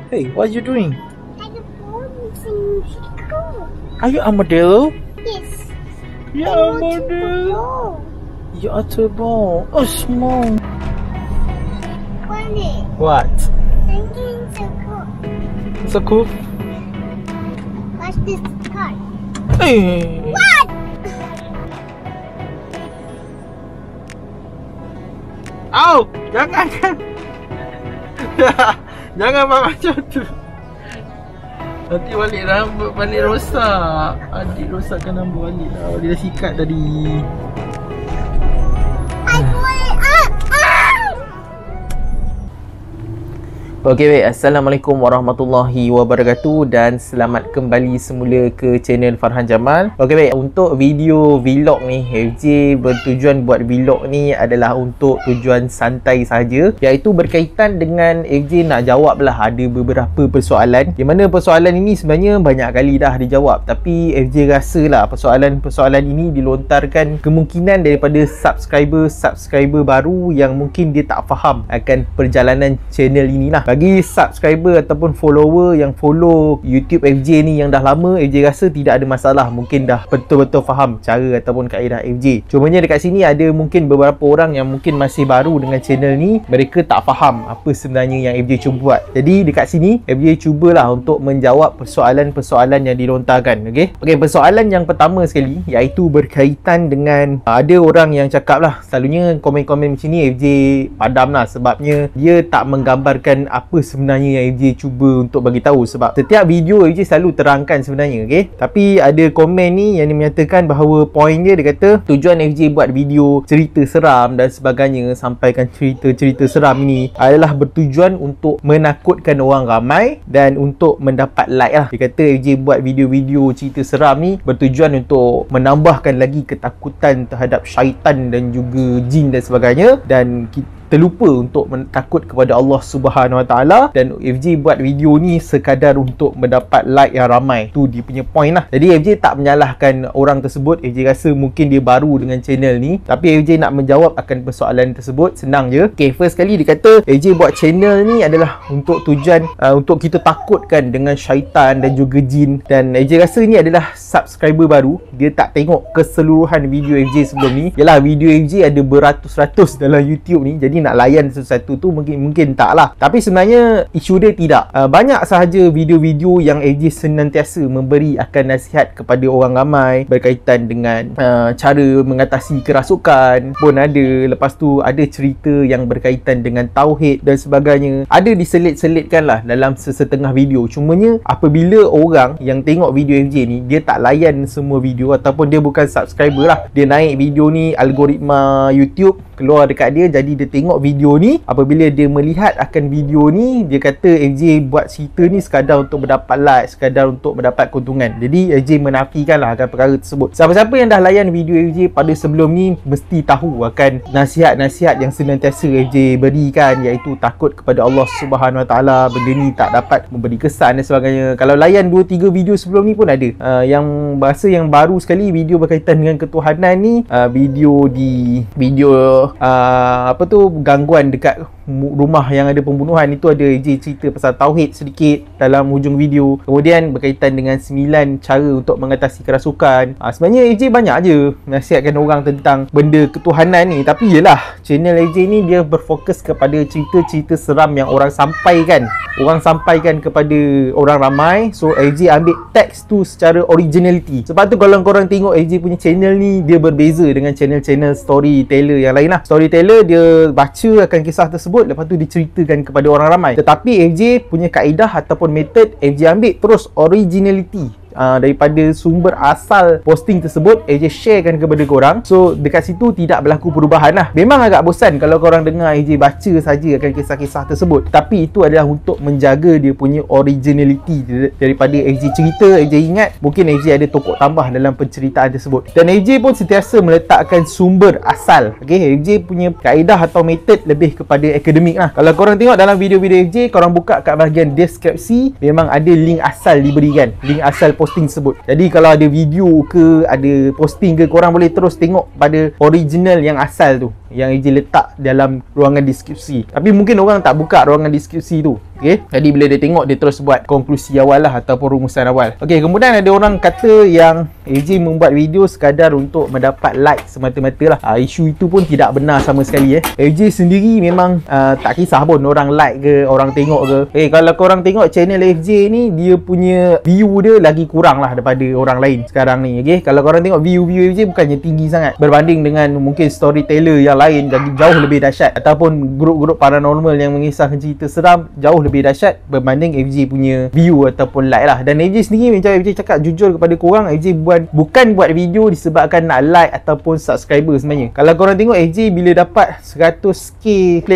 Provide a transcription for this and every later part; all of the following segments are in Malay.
Hey, what are you doing? I'm in school. Are you a model? Yes. You I are a want to model. go. You are too ball. Oh, small. Bunny, What? I'm getting so cool. So cool. Watch this car. Hey. What? Au, jangan. Jangan buat macam tu. Nanti balik rambut, balik rosak. Adik rosakkan rambut balik lah. Dia dah sikat tadi. I want it up. Okey baik, Assalamualaikum warahmatullahi wabarakatuh dan selamat kembali semula ke channel Farhan Jamal. Okey baik, untuk video vlog ni, FJ bertujuan buat vlog ni adalah untuk tujuan santai saja, iaitu berkaitan dengan FJ nak jawab lah ada beberapa persoalan, di mana persoalan ini sebenarnya banyak kali dah dijawab, tapi FJ rasa lah persoalan-persoalan ini dilontarkan kemungkinan daripada subscriber baru yang mungkin dia tak faham akan perjalanan channel ini lah. Bagi subscriber ataupun follower yang follow YouTube FJ ni yang dah lama, FJ rasa tidak ada masalah, mungkin dah betul-betul faham cara ataupun kaedah FJ. Cumanya dekat sini ada mungkin beberapa orang yang mungkin masih baru dengan channel ni, mereka tak faham apa sebenarnya yang FJ cuba buat. Jadi dekat sini FJ cubalah untuk menjawab persoalan-persoalan yang dilontarkan. Okey, persoalan yang pertama sekali iaitu berkaitan dengan ada orang yang cakap lah, selalunya komen-komen macam ni FJ padam lah, sebabnya dia tak menggambarkan apa sebenarnya yang FJ cuba untuk bagi tahu. Sebab setiap video FJ selalu terangkan sebenarnya, okey. Tapi ada komen ni yang dia menyatakan bahawa poin dia kata tujuan FJ buat video cerita seram dan sebagainya, sampaikan cerita-cerita seram ini adalah bertujuan untuk menakutkan orang ramai dan untuk mendapat like lah. Dia kata FJ buat video-video cerita seram ni bertujuan untuk menambahkan lagi ketakutan terhadap syaitan dan juga jin dan sebagainya, dan kita terlupa untuk takut kepada Allah Subhanahu Wa Taala, dan FJ buat video ni sekadar untuk mendapat like yang ramai. Tu dia punya point lah. Jadi FJ tak menyalahkan orang tersebut. FJ rasa mungkin dia baru dengan channel ni, tapi FJ nak menjawab akan persoalan tersebut. Senang je. Okay, first kali dia kata FJ buat channel ni adalah untuk tujuan untuk kita takutkan dengan syaitan dan juga jin, dan FJ rasa ni adalah subscriber baru. Dia tak tengok keseluruhan video FJ sebelum ni. Yalah, video FJ ada beratus-ratus dalam YouTube ni, jadi nak layan sesuatu tu mungkin tak lah. Tapi sebenarnya isu dia tidak. Banyak sahaja video-video yang FJ senantiasa memberi akan nasihat kepada orang ramai berkaitan dengan cara mengatasi kerasukan pun ada. Lepas tu ada cerita yang berkaitan dengan tauhid dan sebagainya. Ada diselit-selitkan lah dalam sesetengah video. Cumanya apabila orang yang tengok video FJ ni, dia tak layan semua video ataupun dia bukan subscriber lah, dia naik video ni, algoritma YouTube keluar dekat dia, jadi dia tengok video ni. Apabila dia melihat akan video ni, dia kata FJ buat cerita ni sekadar untuk mendapat like, sekadar untuk mendapat keuntungan. Jadi FJ menafikan lah akan perkara tersebut. Siapa-siapa yang dah layan video FJ pada sebelum ni mesti tahu akan nasihat-nasihat yang senantiasa FJ berikan, iaitu takut kepada Allah Subhanahu Wa Taala. Benda ni tak dapat memberi kesan dan sebagainya. Kalau layan 2-3 video sebelum ni pun ada. Yang bahasa yang baru sekali, video berkaitan dengan ketuhanan ni, video gangguan dekat rumah yang ada pembunuhan, itu ada FJ cerita pasal tauhid sedikit dalam hujung video. Kemudian berkaitan dengan 9 cara untuk mengatasi kerasukan. Sebenarnya FJ banyak je nasihatkan orang tentang benda ketuhanan ni, tapi yelah, channel FJ ni dia berfokus kepada cerita-cerita seram yang orang sampaikan kepada orang ramai. So FJ ambil teks tu secara originality. Sebab tu kalau korang tengok FJ punya channel ni, dia berbeza dengan channel-channel storyteller yang lain lah. Storyteller dia baca akan kisah tersebut, lepas tu diceritakan kepada orang ramai. Tetapi FJ punya kaedah ataupun method, FJ ambil terus originality daripada sumber asal posting tersebut, AJ sharekan kepada korang. So dekat situ tidak berlaku perubahan lah. Memang agak bosan kalau korang dengar AJ baca saja akan kisah-kisah tersebut, tapi itu adalah untuk menjaga dia punya originality daripada AJ cerita. AJ ingat mungkin AJ ada tokok tambah dalam penceritaan tersebut, dan AJ pun sentiasa meletakkan sumber asal. Okay, AJ punya kaedah atau method lebih kepada akademik lah. Kalau korang tengok dalam video-video AJ, korang buka kat bahagian deskripsi, memang ada link asal diberikan, link asal posting tersebut. Jadi kalau ada video ke, ada posting ke, korang boleh terus tengok pada original yang asal tu, yang AJ letak dalam ruangan deskripsi. Tapi mungkin orang tak buka ruangan deskripsi tu. Okay, jadi bila dia tengok, dia terus buat konklusi awal lah ataupun rumusan awal. Okay, kemudian ada orang kata yang AJ membuat video sekadar untuk mendapat like semata-mata lah. Isu itu pun tidak benar sama sekali. AJ sendiri memang tak kisah pun orang like ke, orang tengok ke. Kalau korang tengok channel FJ ni, dia punya view dia lagi kurang lah daripada orang lain sekarang ni. Okay, kalau korang tengok view FJ bukannya tinggi sangat berbanding dengan mungkin storyteller yang lain, jadi jauh lebih dahsyat, ataupun grup-grup paranormal yang mengisahkan cerita seram jauh lebih dahsyat berbanding FJ punya view ataupun like lah. Dan FJ sendiri macam FJ cakap jujur kepada korang, FJ bukan buat video disebabkan nak like ataupun subscriber sebenarnya. Kalau korang tengok FJ bila dapat 100k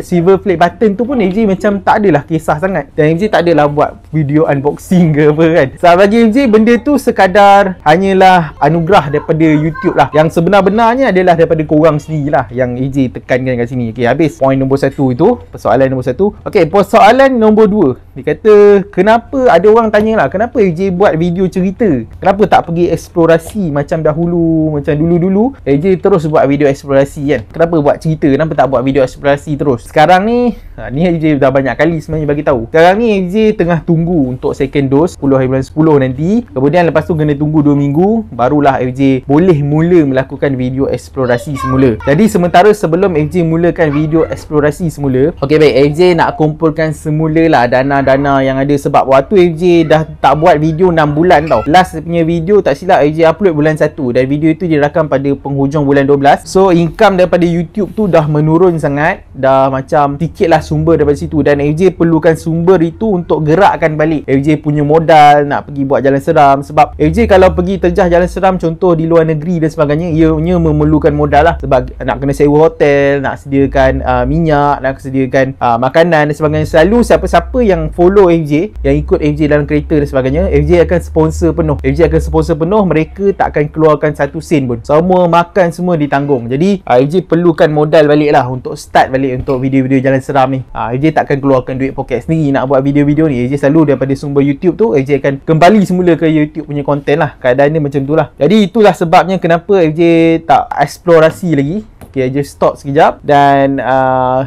silver play button tu pun FJ macam tak adalah kisah sangat, dan FJ tak adalah buat video unboxing ke apa kan. So bagi FJ benda tu sekadar hanyalah anugerah daripada YouTube lah, yang sebenar-benarnya adalah daripada korang sendiri lah yang FJ tekankan kat sini. Okay, habis poin nombor 1 itu, persoalan nombor 1. Okay, persoalan nombor 2, dia kata kenapa, ada orang tanyalah kenapa AJ buat video cerita, kenapa tak pergi eksplorasi macam dahulu, macam dulu-dulu AJ terus buat video eksplorasi kan, kenapa buat cerita, kenapa tak buat video eksplorasi terus. Sekarang ni ni AJ dah banyak kali sebenarnya bagi tahu, sekarang ni AJ tengah tunggu untuk second dose 10 hari bulan 10 nanti, kemudian lepas tu kena tunggu 2 minggu barulah AJ boleh mula melakukan video eksplorasi semula. Jadi sementara sebelum AJ mulakan video eksplorasi semula, okay baik, AJ nak kumpulkan semula lah dana-dana yang ada, sebab waktu AJ dah tak buat video 6 bulan tau. Last punya video tak silap AJ upload bulan 1, dan video itu dirakam pada penghujung bulan 12. So income daripada YouTube tu dah menurun sangat, dah macam sikit lah sumber daripada situ, dan AJ perlukan sumber itu untuk gerakkan balik AJ punya modal nak pergi buat jalan seram. Sebab AJ kalau pergi terjah jalan seram contoh di luar negeri dan sebagainya, ianya memerlukan modal lah, sebab nak kena sewa hotel, nak sediakan minyak, nak sediakan makanan dan sebagainya. Selalu siapa-siapa yang follow FJ, yang ikut FJ dalam kereta dan sebagainya, FJ akan sponsor penuh. FJ akan sponsor penuh, mereka tak akan keluarkan 1 sen pun, semua makan semua ditanggung. Jadi FJ perlukan modal balik lah untuk start balik untuk video-video jalan seram ni. FJ tak akan keluarkan duit poket sendiri nak buat video-video ni. FJ selalu daripada sumber YouTube tu, FJ akan kembali semula ke YouTube punya konten lah. Keadaan dia macam tu lah. Jadi itulah sebabnya kenapa FJ tak eksplorasi lagi. Okay, FJ stop sekejap. Dan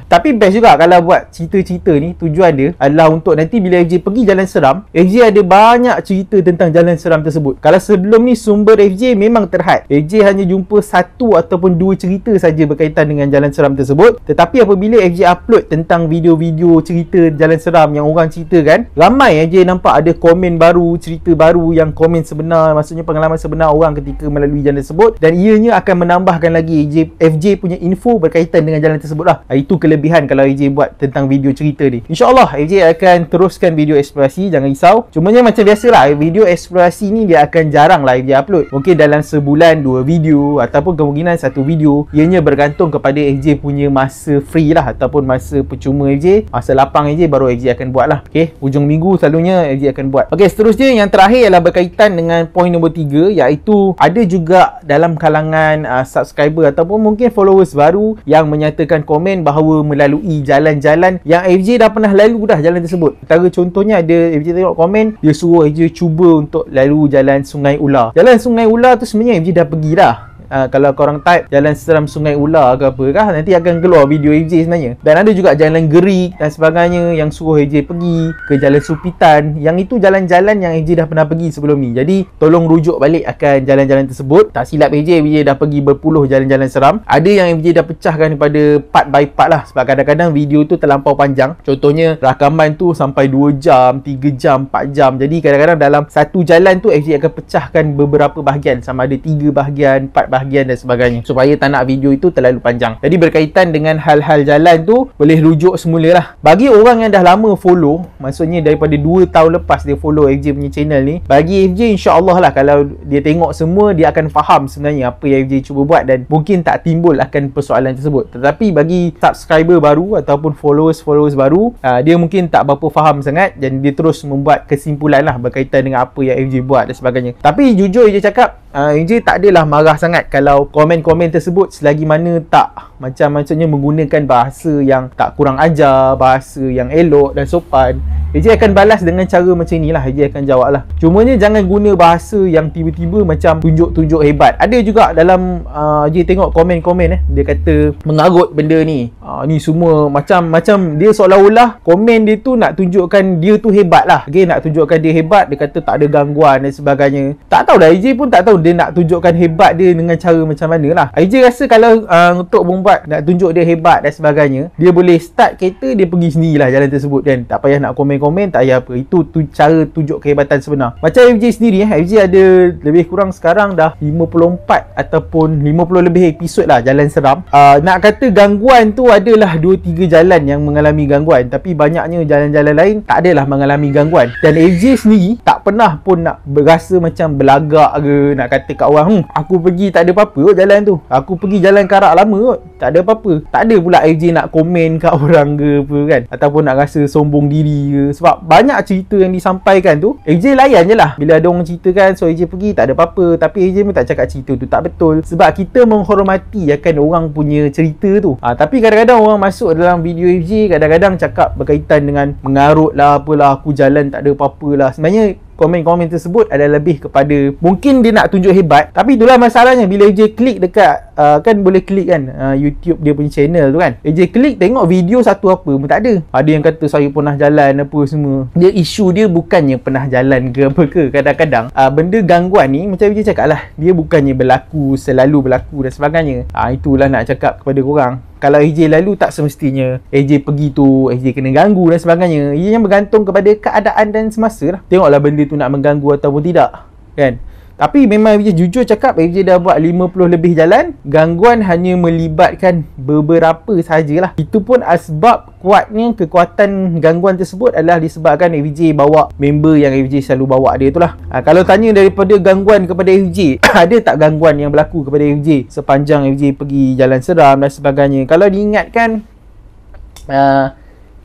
tapi best juga kalau buat cerita-cerita ni, tujuan dia adalah untuk nanti bila FJ pergi jalan seram, FJ ada banyak cerita tentang jalan seram tersebut. Kalau sebelum ni sumber FJ memang terhad, FJ hanya jumpa 1 ataupun 2 cerita saja berkaitan dengan jalan seram tersebut. Tetapi apabila FJ upload tentang video-video cerita jalan seram yang orang ceritakan, ramai FJ nampak ada komen baru, cerita baru yang komen sebenar, maksudnya pengalaman sebenar orang ketika melalui jalan tersebut, dan ianya akan menambahkan lagi FJ punya info berkaitan dengan jalan tersebut lah. Itu kelebihan kalau FJ buat tentang video cerita ni. InsyaAllah FJ akan teruskan video eksplorasi, jangan risau. Cumanya macam biasalah, video eksplorasi ni dia akan jarang lah FJ upload. Mungkin dalam sebulan 2 video, ataupun kemungkinan 1 video. Ianya bergantung kepada FJ punya masa free lah, ataupun masa percuma FJ, masa lapang FJ, baru FJ akan buat lah. Okay, hujung minggu selalunya FJ akan buat. Okay, seterusnya yang terakhir ialah berkaitan dengan poin nombor 3, iaitu ada juga dalam kalangan subscriber ataupun mungkin followers baru yang menyatakan komen bahawa melalui jalan-jalan yang FJ dah pernah lalu dah jalan tersebut. Antara contohnya ada FJ tengok komen, dia suruh FJ cuba untuk lalu jalan Sungai Ular. Jalan Sungai Ular tu sebenarnya FJ dah pergi dah. Kalau korang type jalan seram Sungai Ular ke apa kah, nanti akan keluar video FJ sebenarnya. Dan ada juga jalan Gerik dan sebagainya yang suruh FJ pergi ke jalan Supitan. Yang itu jalan-jalan yang FJ dah pernah pergi sebelum ni. Jadi tolong rujuk balik akan jalan-jalan tersebut. Tak silap FJ dah pergi berpuluh jalan-jalan seram. Ada yang FJ dah pecahkan pada part by part lah, sebab kadang-kadang video tu terlampau panjang. Contohnya rakaman tu sampai 2 jam, 3 jam, 4 jam. Jadi kadang-kadang dalam satu jalan tu FJ akan pecahkan beberapa bahagian, sama ada 3 bahagian, 4 bahagian dan sebagainya, supaya tak nak video itu terlalu panjang. Jadi berkaitan dengan hal-hal jalan tu, boleh rujuk semula lah. Bagi orang yang dah lama follow, maksudnya daripada 2 tahun lepas dia follow FJ punya channel ni, bagi FJ insyaAllah lah, kalau dia tengok semua, dia akan faham sebenarnya apa yang FJ cuba buat, dan mungkin tak timbul akan persoalan tersebut. Tetapi bagi subscriber baru ataupun followers baru, dia mungkin tak berapa faham sangat, dan dia terus membuat kesimpulan lah berkaitan dengan apa yang FJ buat dan sebagainya. Tapi jujur FJ cakap, FJ tak adalah marah sangat kalau komen-komen tersebut, selagi mana tak maksudnya menggunakan bahasa yang tak kurang ajar, bahasa yang elok dan sopan. AJ akan balas dengan cara macam ni lah. AJ akan jawab lah. Cumanya jangan guna bahasa yang tiba-tiba macam tunjuk-tunjuk hebat. Ada juga dalam AJ tengok komen-komen dia kata mengarut benda ni. Ni semua macam dia seolah-olah komen dia tu nak tunjukkan dia tu hebat lah. Okay, nak tunjukkan dia hebat. Dia kata tak ada gangguan dan sebagainya. Tak tahu dah, AJ pun tak tahu dia nak tunjukkan hebat dia dengan cara macam mana lah. AJ rasa kalau untuk Bombat nak tunjuk dia hebat dan sebagainya, dia boleh start kereta, dia pergi sendirilah jalan tersebut kan. Tak payah nak komen-komen, tak payah apa. Itu cara tunjuk kehebatan sebenar. Macam FJ sendiri, FJ ada lebih kurang sekarang dah 54 ataupun 50 lebih episod lah jalan seram. Nak kata gangguan tu adalah 2-3 jalan yang mengalami gangguan, tapi banyaknya jalan-jalan lain tak adalah mengalami gangguan. Dan FJ sendiri tak pernah pun nak berasa macam belagak ke, nak kata kat orang aku pergi tak ada apa-apa kot jalan tu, aku pergi jalan karak lama kot, tak ada apa-apa. Tak ada pula FJ nak komen kat orang ke apa kan, ataupun nak rasa sombong diri ke. Sebab banyak cerita yang disampaikan tu FJ layan je lah. Bila ada orang ceritakan, so FJ pergi tak ada apa-apa, tapi FJ pun tak cakap cerita tu tak betul. Sebab kita menghormati akan orang punya cerita tu. Tapi kadang-kadang orang masuk dalam video FJ, kadang-kadang cakap berkaitan dengan mengarut lah apalah, aku jalan tak ada apa-apa lah. Sebenarnya komen-komen tersebut adalah lebih kepada mungkin dia nak tunjuk hebat. Tapi itulah masalahnya, bila AJ klik dekat kan boleh klik kan YouTube dia punya channel tu kan, AJ klik tengok video satu apa pun tak ada. Ada yang kata saya pernah jalan apa semua. Dia isu dia bukannya pernah jalan ke apa ke. Kadang-kadang benda gangguan ni macam AJ cakap lah, dia bukannya berlaku selalu berlaku dan sebagainya. Itulah nak cakap kepada korang. Kalau AJ lalu tak semestinya AJ pergi tu AJ kena ganggu dan sebagainya. Ia yang bergantung kepada keadaan dan semasa lah. Tengoklah benda tu nak mengganggu ataupun tidak kan. Tapi memang AJ jujur cakap, AJ dah buat 50 lebih jalan, gangguan hanya melibatkan beberapa sahajalah. Itu pun asbab kuatnya kekuatan gangguan tersebut adalah disebabkan AJ bawa member yang AJ selalu bawa dia itulah. Kalau tanya daripada gangguan kepada AJ, ada tak gangguan yang berlaku kepada AJ sepanjang AJ pergi jalan seram dan sebagainya? Kalau diingatkan,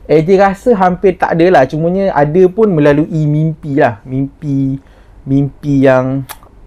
AJ rasa hampir tak ada lah. Cumanya ada pun melalui mimpi lah. Mimpi yang,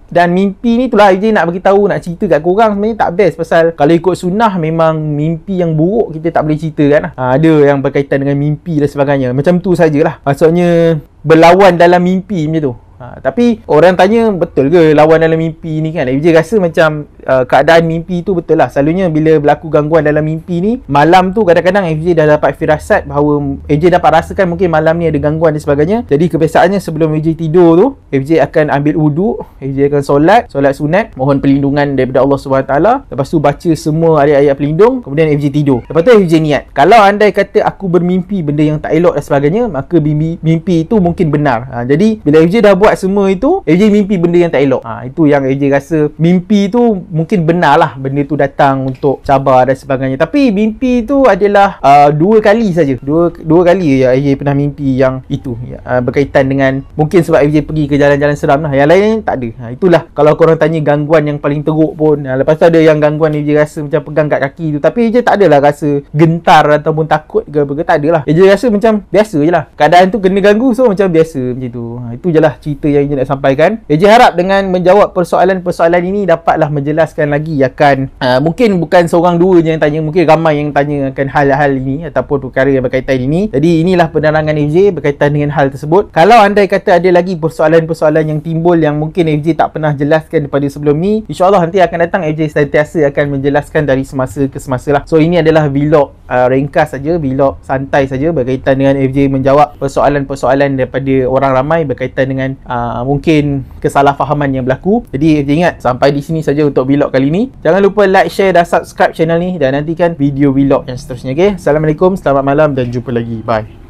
dan mimpi ni itulah AJ nak beritahu, nak cerita kat korang sebenarnya tak best. Pasal kalau ikut sunnah memang mimpi yang buruk kita tak boleh cerita kan. Ada yang berkaitan dengan mimpi dan sebagainya. Macam tu sajalah. Maksudnya berlawan dalam mimpi macam tu. Tapi orang tanya betul ke lawan dalam mimpi ni kan. AJ rasa macam keadaan mimpi tu betul lah. Selalunya bila berlaku gangguan dalam mimpi ni, malam tu kadang-kadang AJ dah dapat firasat bahawa AJ dapat rasakan mungkin malam ni ada gangguan dan sebagainya. Jadi kebiasaannya sebelum AJ tidur tu, AJ akan ambil wuduk, AJ akan solat sunat, mohon perlindungan daripada Allah SWT. Lepas tu baca semua ayat-ayat pelindung, kemudian AJ tidur. Lepas tu AJ niat, kalau andai kata aku bermimpi benda yang tak elok dan sebagainya, maka mimpi itu mungkin benar. Jadi bila AJ dah buat semua itu, AJ mimpi benda yang tak elok. Itu yang AJ rasa mimpi tu mungkin benar lah, benda tu datang untuk cabar dan sebagainya. Tapi mimpi tu adalah 2 kali saja. Dua kali ya AJ pernah mimpi yang itu berkaitan dengan, mungkin sebab AJ pergi ke jalan-jalan seram lah. Yang lain tak ada. Itulah kalau korang tanya gangguan yang paling teruk pun. Lepas tu ada yang gangguan AJ rasa macam pegang kat kaki tu, tapi AJ tak adalah rasa gentar ataupun takut ke apa ke, tak adalah. AJ rasa macam biasa je lah. Keadaan tu kena ganggu, so macam biasa macam tu. Itu je lah cerita yang AJ nak sampaikan. AJ harap dengan menjawab persoalan-persoalan ini dapatlah menjelaskan lagi akan mungkin bukan seorang dua je yang tanya, mungkin ramai yang tanya akan hal-hal ini ataupun perkara yang berkaitan ini. Jadi inilah penerangan AJ berkaitan dengan hal tersebut. Kalau andai kata ada lagi persoalan-persoalan yang timbul yang mungkin AJ tak pernah jelaskan daripada sebelum ni, InsyaAllah nanti akan datang AJ sentiasa akan menjelaskan dari semasa ke semasa lah. So ini adalah vlog ringkas saja, vlog santai saja berkaitan dengan AJ menjawab persoalan-persoalan daripada orang ramai berkaitan dengan mungkin kesalahfahaman yang berlaku. Jadi AJ ingat, sampai di sini saja untuk vlog kali ni. Jangan lupa like, share dan subscribe channel ni dan nantikan video vlog yang seterusnya. Okay? Assalamualaikum, selamat malam dan jumpa lagi. Bye.